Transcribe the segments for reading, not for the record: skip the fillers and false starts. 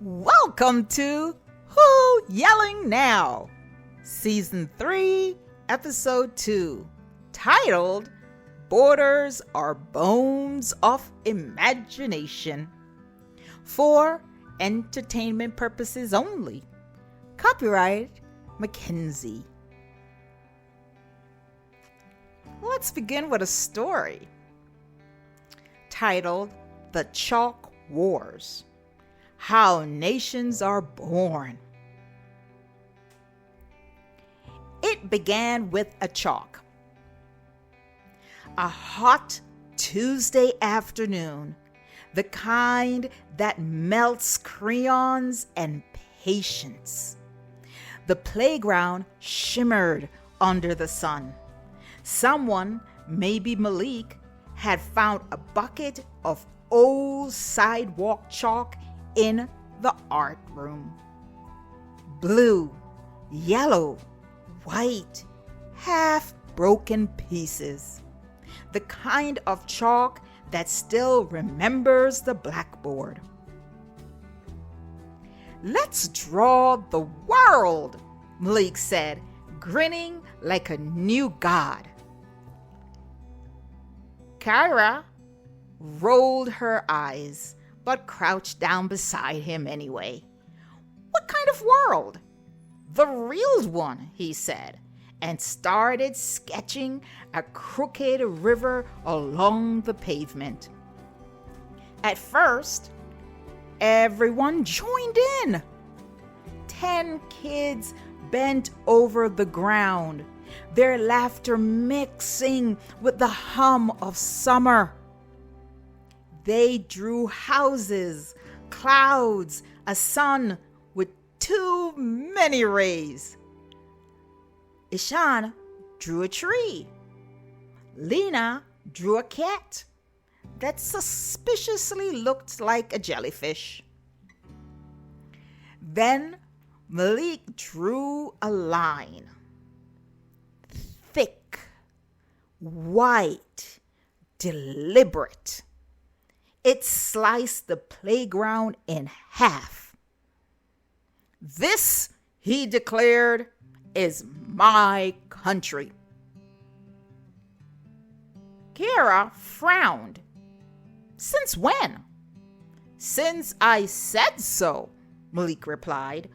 Welcome to Who Yelling Now? Season 3, Episode 2, titled Borders Are Bones of Imagination. For entertainment purposes only. Copyright Mackenzie. Let's begin with a story titled The Chalk Wars. How Nations Are Born. It began with a chalk. A hot Tuesday afternoon, the kind that melts crayons and patience. The playground shimmered under the sun. Someone, maybe Malik, had found a bucket of old sidewalk chalk in the art room. Blue, yellow, white, half-broken pieces. The kind of chalk that still remembers the blackboard. "Let's draw the world," Malik said, grinning like a new god. Kyra rolled her eyes, but crouched down beside him anyway. "What kind of world?" "The real one," he said, and started sketching a crooked river along the pavement. At first, everyone joined in. 10 kids bent over the ground, their laughter mixing with the hum of summer. They drew houses, clouds, a sun with too many rays. Ishan drew a tree. Lena drew a cat that suspiciously looked like a jellyfish. Then Malik drew a line. Thick, white, deliberate. It sliced the playground in half. "This," he declared, "is my country." Kira frowned. "Since when?" "Since I said so," Malik replied,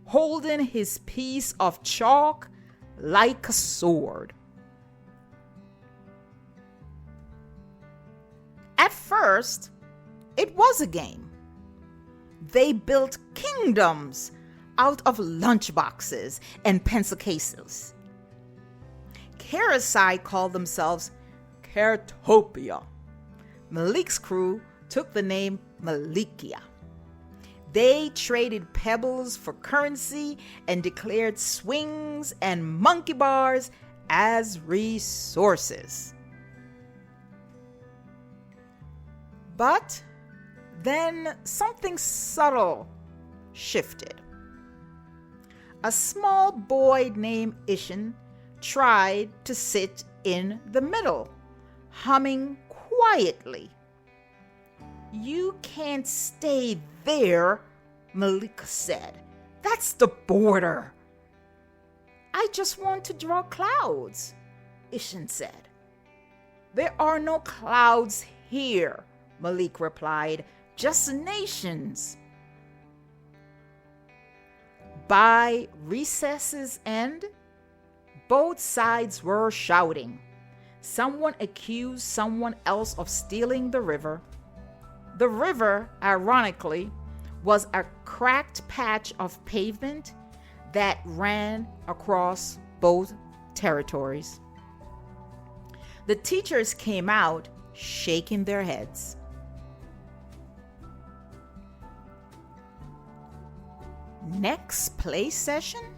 holding his piece of chalk like a sword. At first, it was a game. They built kingdoms out of lunchboxes and pencil cases. Kara's side called themselves Caretopia. Malik's crew took the name Malikia. They traded pebbles for currency and declared swings and monkey bars as resources. But then something subtle shifted. A small boy named Ishan tried to sit in the middle, humming quietly. "You can't stay there," Malik said. "That's the border." "I just want to draw clouds," Ishan said. "There are no clouds here," Malik replied. "Just nations." By recess's end, both sides were shouting. Someone accused someone else of stealing the river. The river, ironically, was a cracked patch of pavement that ran across both territories. The teachers came out, shaking their heads. Next play session,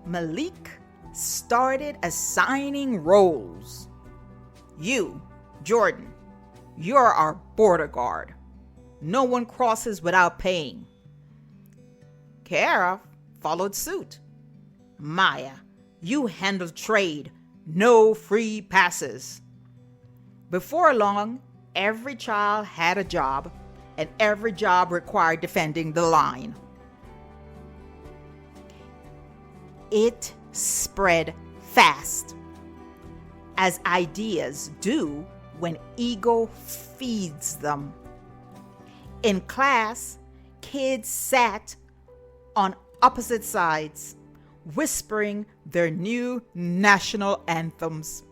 Malik started assigning roles. "You, Jordan, you're our border guard. No one crosses without paying." Kara followed suit. "Maya, you handle trade. No free passes." Before long, every child had a job, and every job required defending the line. It spread fast, as ideas do when ego feeds them. In class, kids sat on opposite sides, whispering their new national anthems.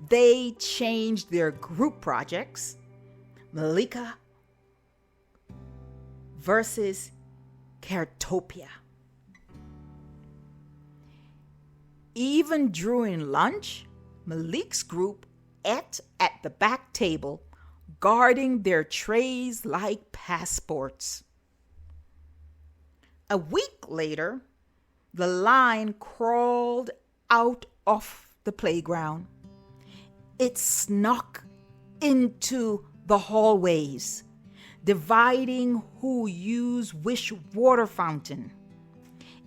They changed their group projects. Malika versus Caretopia. Even during lunch, Malik's group ate at the back table, guarding their trays like passports. A week later, the line crawled out of the playground. It snuck into the hallways, dividing who used which water fountain.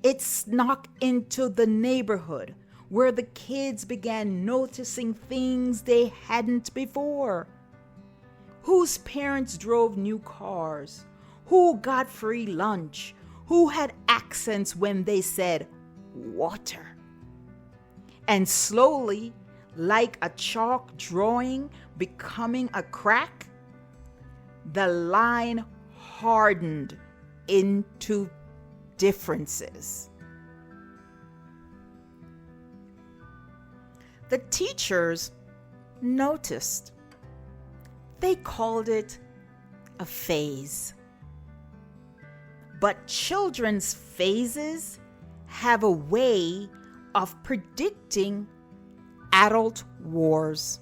It snuck into the neighborhood, where the kids began noticing things they hadn't before. Whose parents drove new cars? Who got free lunch? Who had accents when they said water? And slowly, like a chalk drawing becoming a crack, the line hardened into differences. The teachers noticed. They called it a phase. But children's phases have a way of predicting adult wars.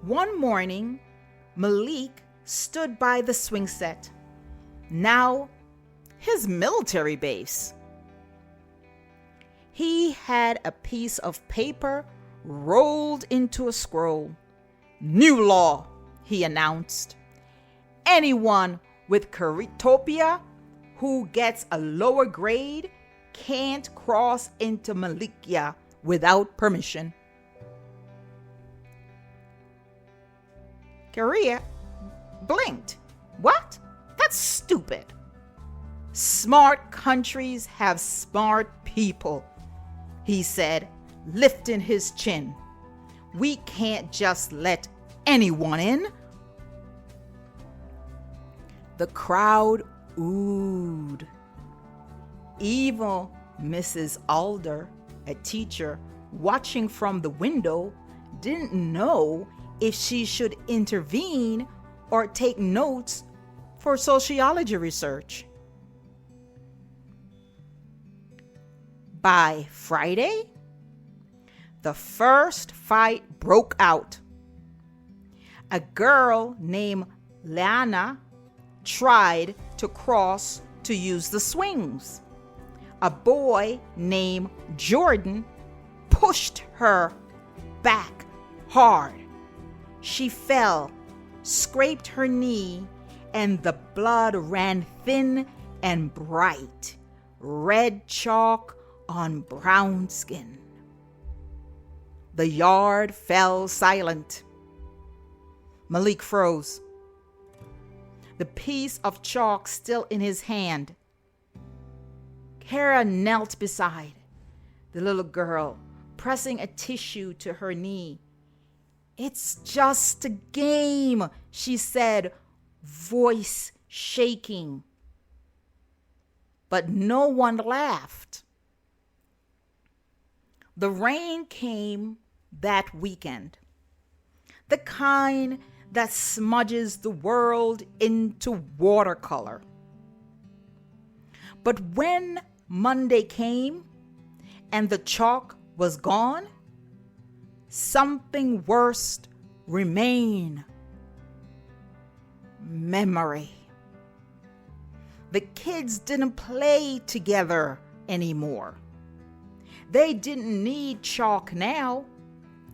One morning, Malik stood by the swing set, now his military base. He had a piece of paper rolled into a scroll. "New law," he announced. "Anyone with Caretopia who gets a lower grade can't cross into Malikia without permission." Korea blinked. "What? That's stupid. Smart countries have smart people," he said, lifting his chin. "We can't just let anyone in." The crowd oohed. Even Mrs. Alder, a teacher watching from the window, didn't know if she should intervene or take notes for sociology research. By Friday, the first fight broke out. A girl named Leanna tried to cross to use the swings. A boy named Jordan pushed her back hard. She fell, scraped her knee, and the blood ran thin and bright, red chalk on brown skin. The yard fell silent. Malik froze, the piece of chalk still in his hand. Kara knelt beside the little girl, pressing a tissue to her knee. "It's just a game," she said, voice shaking. But no one laughed. The rain came that weekend, the kind that smudges the world into watercolor. But when Monday came and the chalk was gone, something worse remained. Memory. The kids didn't play together anymore. They didn't need chalk now.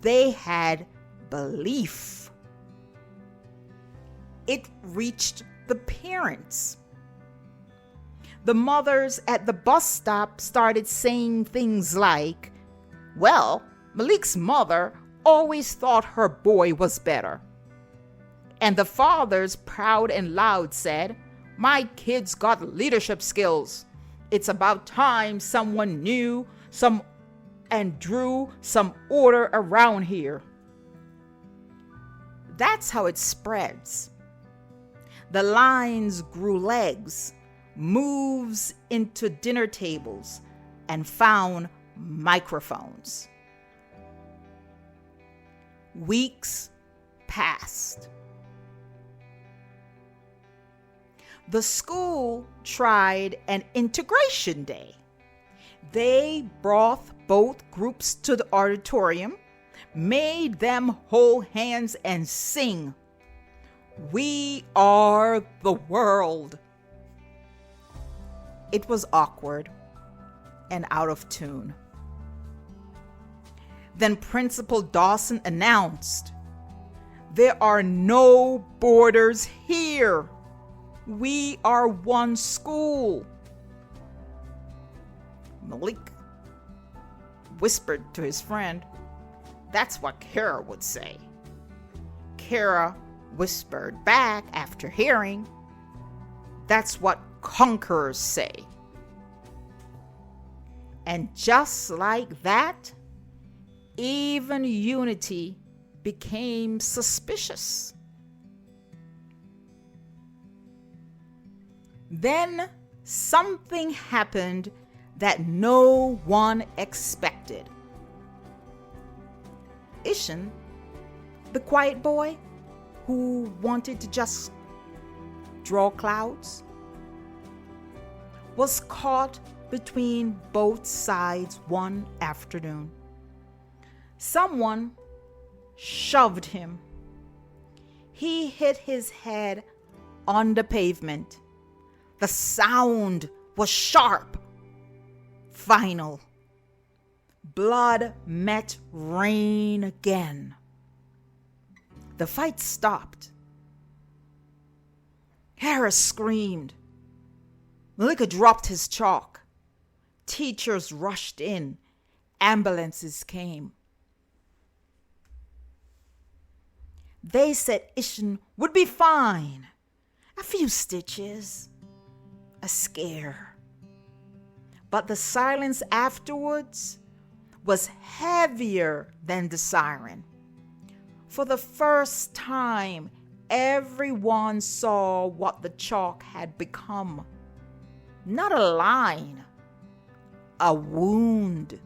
They had belief. It reached the parents. The mothers at the bus stop started saying things like, "Well, Malik's mother always thought her boy was better." And the fathers, proud and loud, said, "My kid's got leadership skills. It's about time someone knew and drew some order around here." That's how it spreads. The lines grew legs, moves into dinner tables, and found microphones. Weeks passed. The school tried an integration day. They brought both groups to the auditorium, made them hold hands and sing, "We are the world." It was awkward and out of tune. Then Principal Dawson announced, "There are no borders here. We are one school." Malik whispered to his friend, "That's what Kara would say." Kara whispered back after hearing, "That's what conquerors say." And just like that, even unity became suspicious. Then something happened that no one expected. Ishan, the quiet boy who wanted to just draw clouds, was caught between both sides one afternoon. Someone shoved him. He hit his head on the pavement. The sound was sharp, final. Blood met rain again. The fight stopped. Harris screamed. Malika dropped his chalk. Teachers rushed in. Ambulances came. They said Ishan would be fine. A few stitches. A scare. But the silence afterwards was heavier than the siren. For the first time, everyone saw what the chalk had become. Not a line, a wound.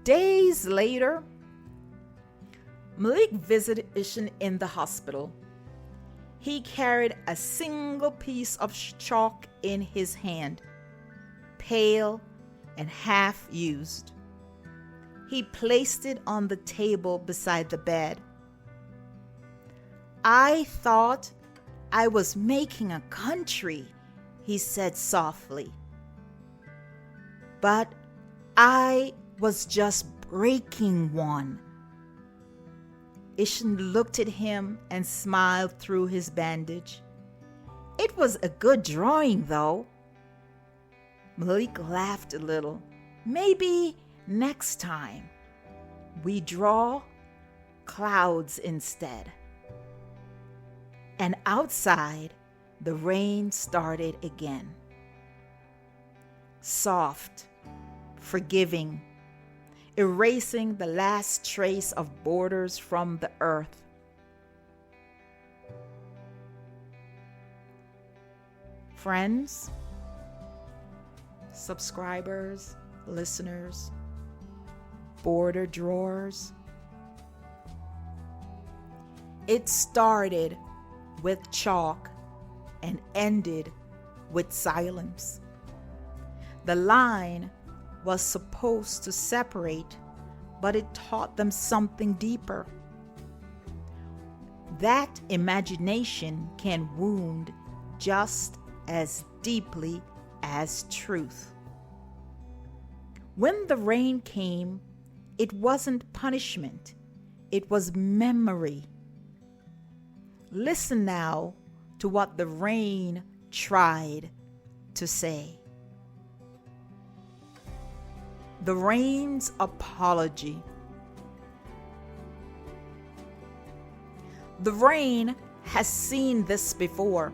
Days later, Malik visited Ishan in the hospital. He carried a single piece of chalk in his hand, pale and half used. He placed it on the table beside the bed. "I thought I was making a country," he said softly. "But I was just breaking one." Ishan looked at him and smiled through his bandage. "It was a good drawing, though." Malik laughed a little. "Maybe next time we draw clouds instead." And outside, the rain started again. Soft, forgiving, erasing the last trace of borders from the earth. Friends, subscribers, listeners, border drawers, it started with chalk and ended with silence. The line was supposed to separate, but it taught them something deeper. That imagination can wound just as deeply as truth. When the rain came, it wasn't punishment, it was memory. Listen now to what the rain tried to say. The rain's apology. The Rain has seen this before.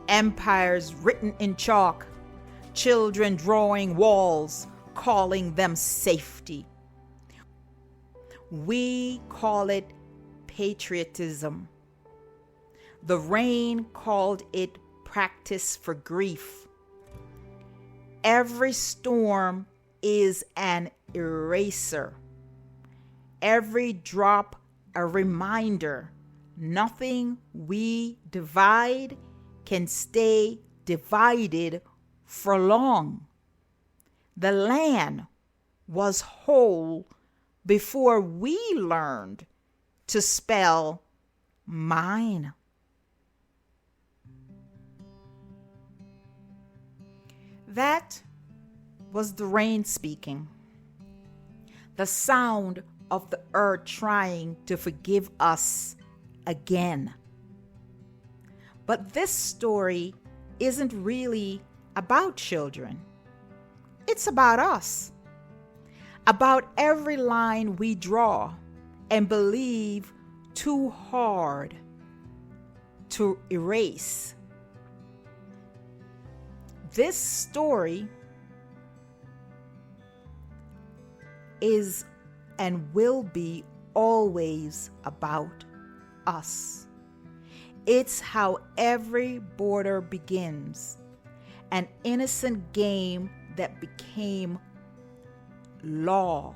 Empires written in chalk, children drawing walls, calling them safety. We call it patriotism. The Rain called it practice for grief. Every storm is an eraser. Every drop a reminder. Nothing we divide can stay divided for long. The land was whole before we learned to spell mine. That was the rain speaking. The sound of the earth trying to forgive us again. But this story isn't really about children. It's about us. About every line we draw and believe too hard to erase. This story is and will be always about us. It's how every border begins, an innocent game that became law,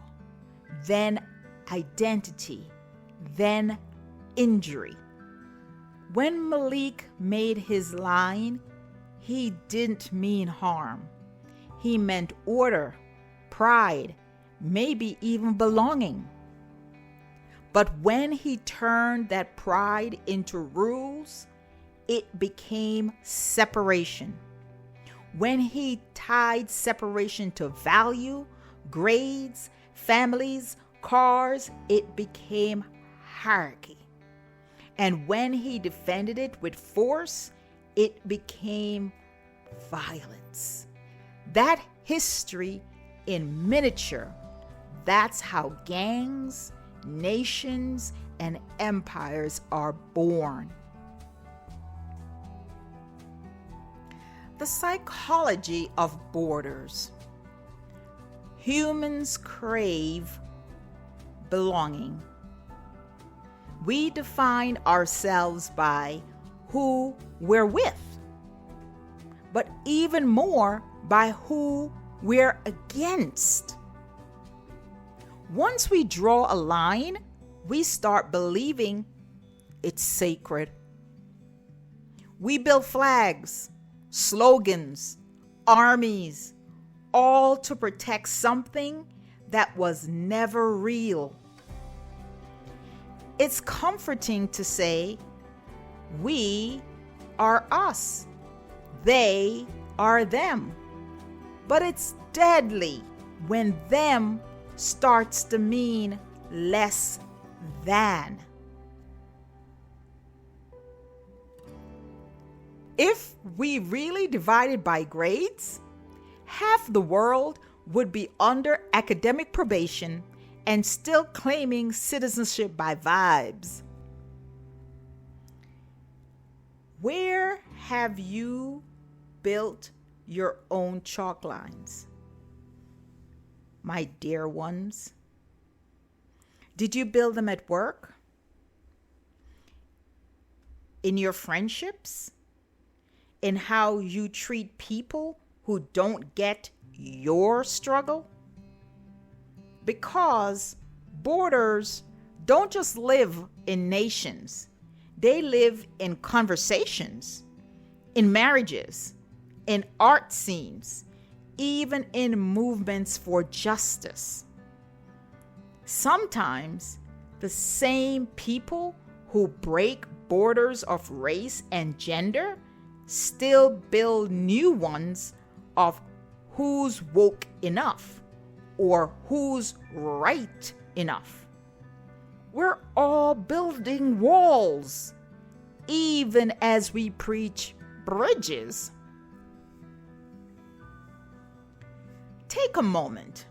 then identity, then injury. When Malik made his line, he didn't mean harm. He meant order, pride, maybe even belonging. But when he turned that pride into rules, it became separation. When he tied separation to value, grades, families, cars, it became hierarchy. And when he defended it with force, it became violence. That history in miniature. That's how gangs, nations, and empires are born. The psychology of borders. Humans crave belonging. We define ourselves by who we're with, but even more by who we're against. Once we draw a line, we start believing it's sacred. We build flags, slogans, armies, all to protect something that was never real. It's comforting to say, we are us, they are them. But it's deadly when them starts to mean less than. If we really divided by grades, half the world would be under academic probation and still claiming citizenship by vibes. Where have you built your own chalk lines, my dear ones? Did you build them at work? In your friendships? In how you treat people who don't get your struggle? Because borders don't just live in nations. They live in conversations, in marriages, in art scenes, even in movements for justice. Sometimes the same people who break borders of race and gender still build new ones of who's woke enough or who's right enough. We're all building walls, even as we preach bridges. Take a moment.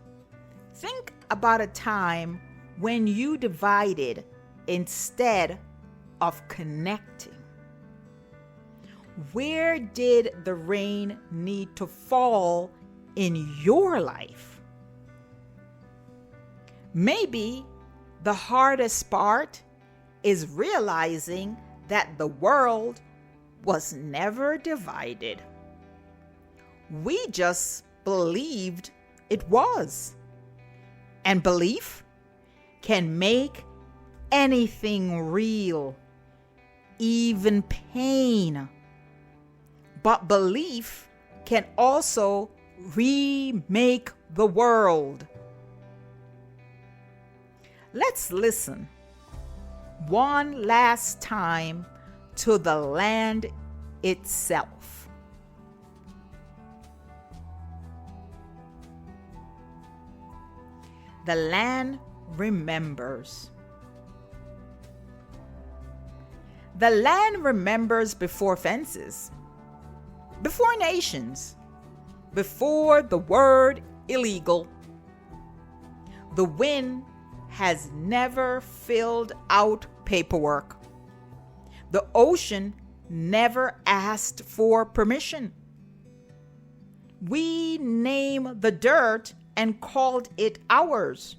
Think about a time when you divided instead of connecting. Where did the rain need to fall in your life? Maybe the hardest part is realizing that the world was never divided. We just believed it was. And belief can make anything real, even pain. But belief can also remake the world. Let's listen one last time to the land itself. The land remembers. The land remembers before fences, before nations, before the word illegal. The wind has never filled out paperwork. The ocean never asked for permission. We name the dirt and called it ours.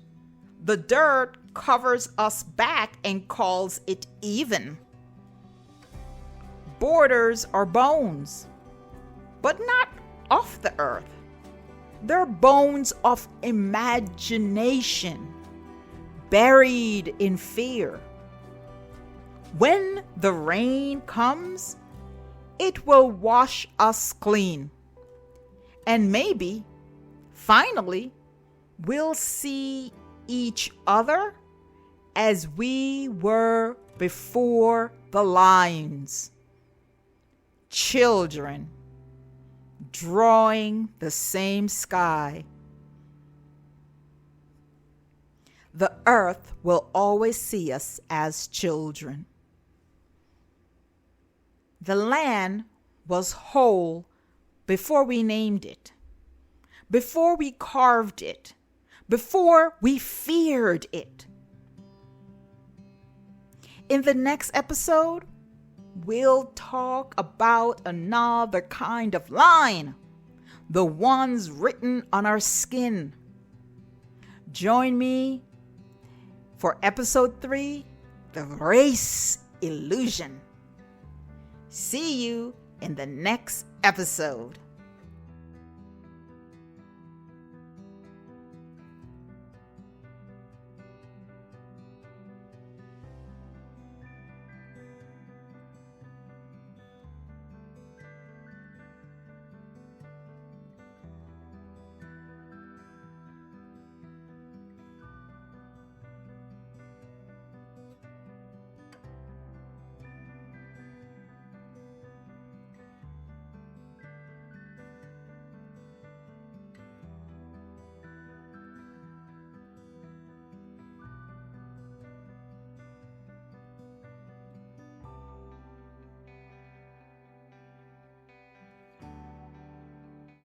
The dirt covers us back and calls it even. Borders are bones, but not of the earth. They're bones of imagination, buried in fear. When the rain comes, it will wash us clean. And maybe, finally, we'll see each other as we were before the lines. Children drawing the same sky. The earth will always see us as children. The land was whole before we named it, before we carved it, before we feared it. In the next episode, we'll talk about another kind of line, the ones written on our skin. Join me for episode 3, The Race Illusion. See you in the next episode.